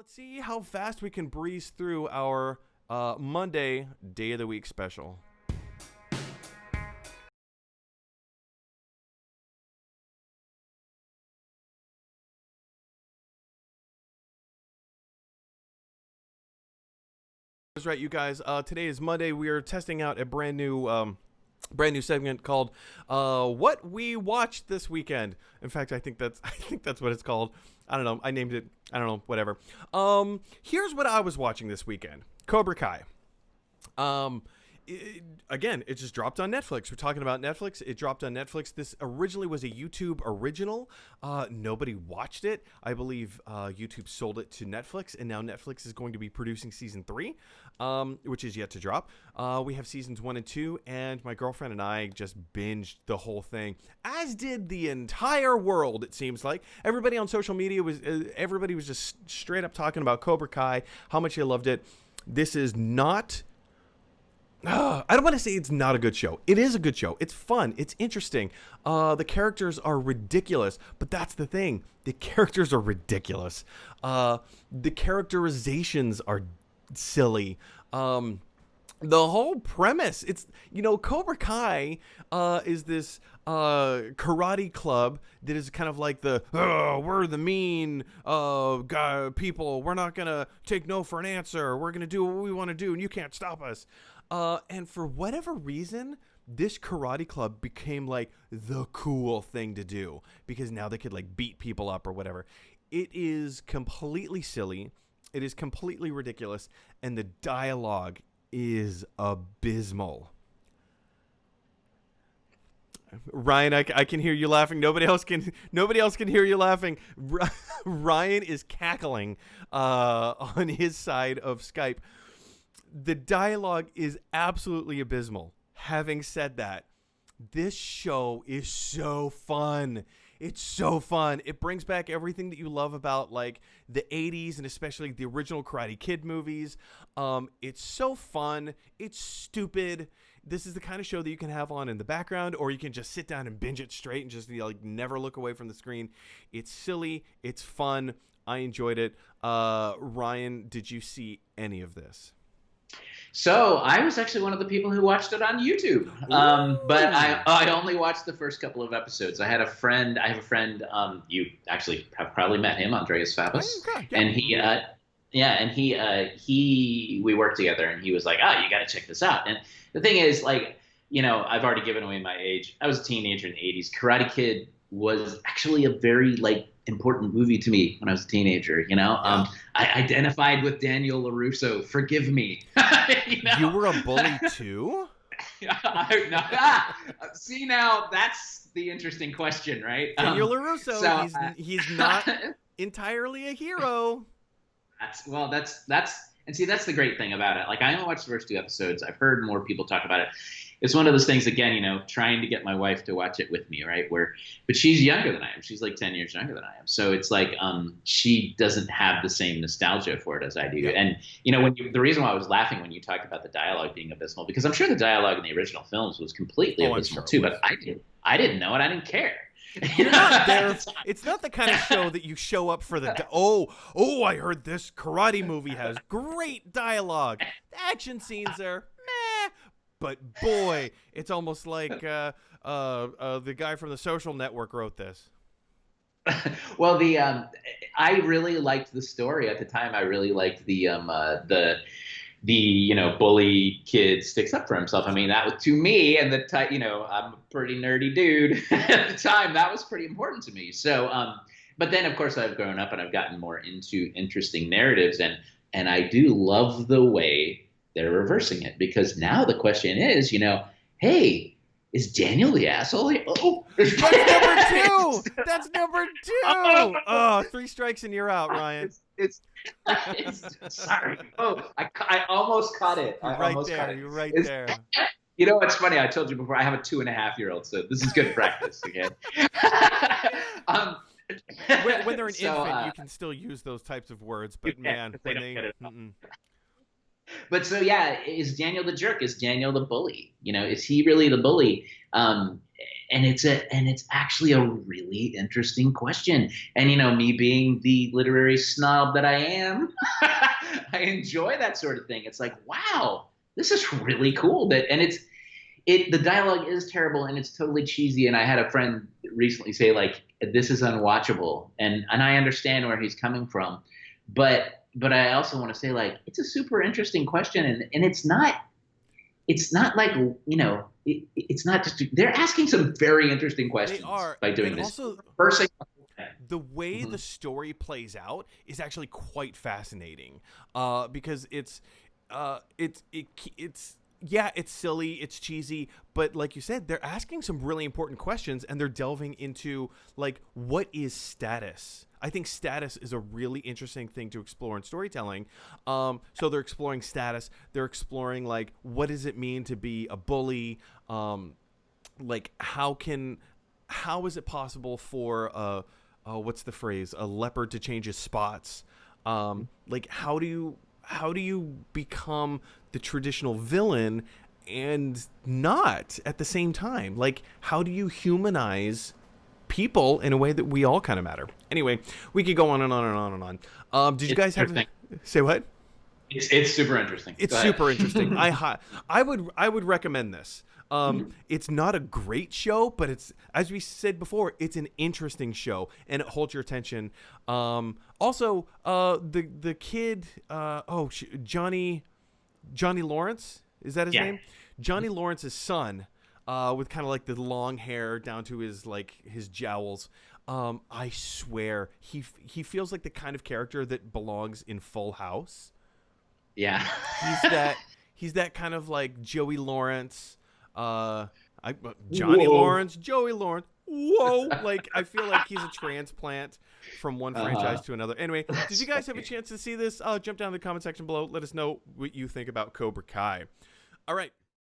let's see how fast we can breeze through our Monday Day of the Week special. That's right, you guys. Today is Monday. We are testing out a brand new segment called "What We Watched This Weekend." In fact, I think that's what it's called. I don't know. I named it. I don't know. Whatever. Here's what I was watching this weekend: Cobra Kai. Again, it just dropped on Netflix. We're talking about Netflix. It dropped on Netflix. This originally was a YouTube original. Nobody watched it. I believe YouTube sold it to Netflix, and now Netflix is going to be producing season 3, which is yet to drop. We have seasons 1 and 2, and my girlfriend and I just binged the whole thing, as did the entire world. It seems like everybody on social media was just straight up talking about Cobra Kai, how much they loved it. This is not. I don't want to say it's not a good show. It is a good show. It's fun. It's interesting. The characters are ridiculous, but that's the thing. The characters are ridiculous. The characterizations are silly. The whole premise, it's, Cobra Kai is this karate club that is kind of like we're the mean people. We're not going to take no for an answer. We're going to do what we want to do, and you can't stop us. And for whatever reason, this karate club became like the cool thing to do because now they could like beat people up or whatever. It is completely silly. It is completely ridiculous. And the dialogue is abysmal. Ryan, I can hear you laughing. Nobody else can hear you laughing. Ryan is cackling on his side of Skype. The dialogue is absolutely abysmal. Having said that, this show is so fun. It's so fun. It brings back everything that you love about like the 80s and especially the original Karate Kid movies. It's so fun. It's stupid. This is the kind of show that you can have on in the background, or you can just sit down and binge it straight and just never look away from the screen. It's silly. It's fun. I enjoyed it. Ryan, did you see any of this? So I was actually one of the people who watched it on YouTube, but I only watched the first couple of episodes. I have a friend, you actually have probably met him, Andreas Fabus, and we worked together, and he was like, "Oh, you got to check this out." And the thing is, like, I've already given away my age. I was a teenager in the '80s. Karate Kid was actually a very important movie to me when I was a teenager. I identified with Daniel LaRusso. Forgive me. You were a bully too? See, now that's the interesting question, right? Daniel LaRusso, he's not entirely a hero. That's the great thing about it. Like, I only watched the first 2 episodes. I've heard more people talk about it. It's one of those things, again, trying to get my wife to watch it with me, right? But she's younger than I am. She's like 10 years younger than I am. So it's like she doesn't have the same nostalgia for it as I do. Yeah. And, the reason why I was laughing when you talked about the dialogue being abysmal, because I'm sure the dialogue in the original films was completely abysmal too, but I didn't know it. I didn't care. You're not there. It's not the kind of show that you show up for the I heard this karate movie has great dialogue. The action scenes are meh, but boy, it's almost like the guy from The Social Network wrote this. Well, I really liked the story at the time. I really liked the bully kid sticks up for himself. I mean, that was, to me, and I'm a pretty nerdy dude at the time, that was pretty important to me. So, but then of course I've grown up and I've gotten more into interesting narratives, and I do love the way they're reversing it, because now the question is, hey, is Daniel the asshole? Oh, that's number 2. That's number 2. Oh, 3 strikes and you're out, Ryan. It's sorry. Oh, I almost caught it. You're right there. It's funny. I told you before, I have a 2.5-year-old, so this is good practice. Okay. When they're an infant, you can still use those types of words, but man, when they. But so yeah, is Daniel the jerk? Is Daniel the bully? You know, is he really the bully? Um, and it's actually a really interesting question. And you know, me being the literary snob that I am, I enjoy that sort of thing. It's like, wow, this is really cool. That and it's the dialogue is terrible and it's totally cheesy. And I had a friend recently say like, this is unwatchable, and I understand where he's coming from, but I also want to say like it's a super interesting question, and it's not like you know it's not just they're asking some very interesting They questions are, by doing and this. also First thing, the way mm-hmm. the story plays out is actually quite fascinating, because it's yeah, it's silly, it's cheesy, but like you said, they're asking some really important questions, and they're delving into like what is status. I think status is a really interesting thing to explore in storytelling. So they're exploring status. They're exploring like what does it mean to be a bully. Like how is it possible for what's the phrase, a leopard to change his spots? Like how do you become the traditional villain and not at the same time? Like how do you humanize people in a way that we all kind of matter? Anyway, we could go on and on and on and on. Did you It's guys have interesting. say what? It's super interesting. It's Go ahead. super interesting. I would recommend this. Mhm. It's not a great show, but it's, as we said before, it's an interesting show and it holds your attention. Also, the kid, Johnny Lawrence, is that his Yeah. name? Johnny Lawrence's son, with kind of like the long hair down to his like his jowls. I swear he feels like the kind of character that belongs in Full House. Yeah. He's that he's that kind of like Joey Lawrence, uh, Johnny Whoa. Lawrence, Joey Lawrence. Whoa! Like I feel like he's a transplant from one franchise Uh-huh. to another. Anyway, did That's you guys have a funny. chance to see this? Jump down in the comment section below. Let us know what you think about Cobra Kai. All right.